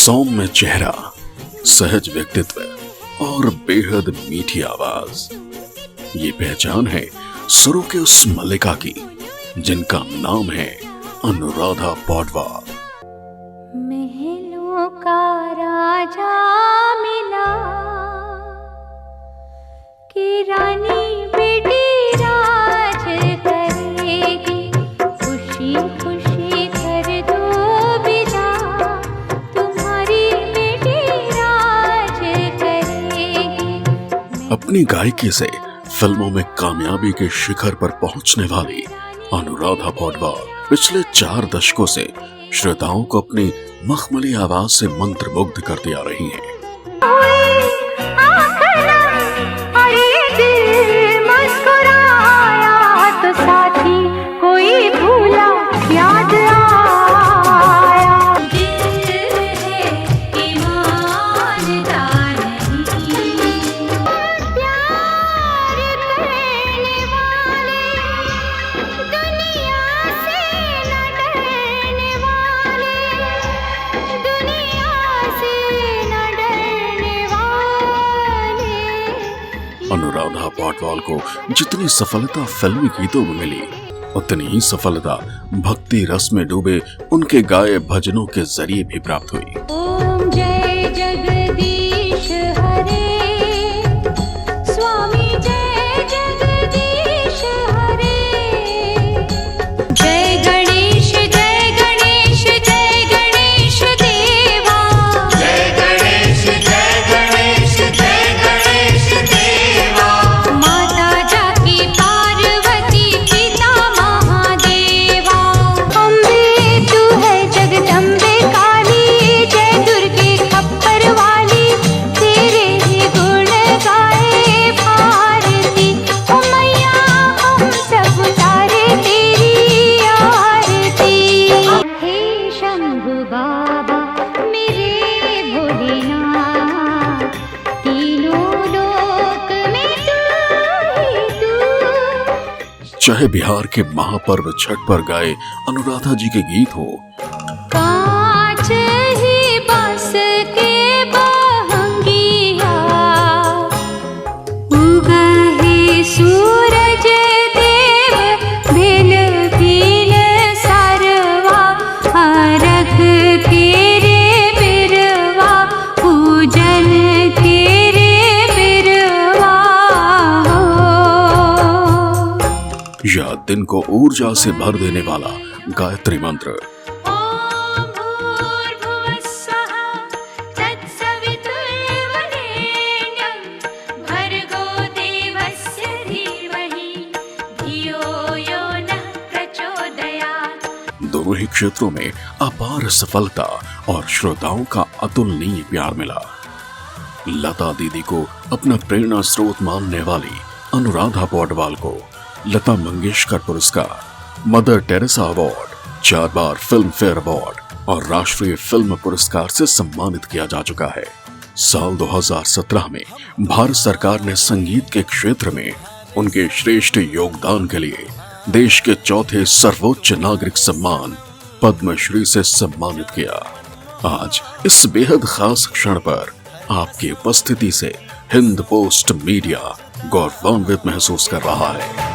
सौम्य चेहरा, सहज व्यक्तित्व और बेहद मीठी आवाज, ये पहचान है सुरों के उस मल्लिका की जिनका नाम है अनुराधा पौडवाल। महलों का राजा मिला कि रानी बेटी राज करेगी, खुशी खुशी कर दो विदा, तुम्हारी बेटी राज करेगी। अपनी गायकी से फिल्मों में कामयाबी के शिखर पर पहुंचने वाली अनुराधा पौडवाल पिछले 4 दशकों से श्रोताओं को अपनी मखमली आवाज से मंत्रमुग्ध करती आ रही हैं। अनुराधा पौडवाल को जितनी सफलता फिल्मी गीतों में मिली, उतनी ही सफलता भक्ति रस में डूबे उनके गाए भजनों के जरिए भी प्राप्त हुई। ओम जय जगदीश हरे, स्वामी जय जगदीश हरे, जय गणेश जय गणेश जय गणेश देवा, जय गणेश जय गणेश जय गणेश देवा। माता जाकी पार्वती पिता महादेवा, अम्बे तू है जगदम्बे काली, जय दुर्गे खप्पर वाली, तेरे ही गुण गाए भारती, ओ मैया हम सब तारे तेरी आरती। हे शंभु बाबा मेरे भोलेनाथ, तीनों लोक में तू ही तू। चाहे बिहार के महापर्व छठ पर गाए अनुराधा जी के गीत हो, कांच ही बांस के बहंगिया, उगहे सूरज देव भिन भिन सरवा, अर्घ के रे बिरवा, पूजन के रे बिरवा हो। या दिन को ऊर्जा से भर देने वाला गायत्री मंत्र, ॐ भूर्भुवः स्वः तत्सवितुर्वरेण्यं, भर्गो देवस्य धीमहि धियो यो नः प्रचोदयात्। दोनों ही क्षेत्रों में अपार सफलता और श्रोताओं का अतुलनीय प्यार मिला। लता दीदी को अपना प्रेरणा स्रोत मानने वाली अनुराधा पौडवाल को लता मंगेशकर पुरस्कार, मदर टेरेसा अवार्ड, 4 बार फिल्म फेयर अवार्ड और राष्ट्रीय फिल्म पुरस्कार से सम्मानित किया जा चुका है। साल 2017 में भारत सरकार ने संगीत के क्षेत्र में उनके श्रेष्ठ योगदान के लिए देश के 4थे सर्वोच्च नागरिक सम्मान पद्मश्री से सम्मानित किया। आज इस बेहद खास क्षण पर आपकी उपस्थिति से हिंद पोस्ट मीडिया गौरवान्वित महसूस कर रहा है।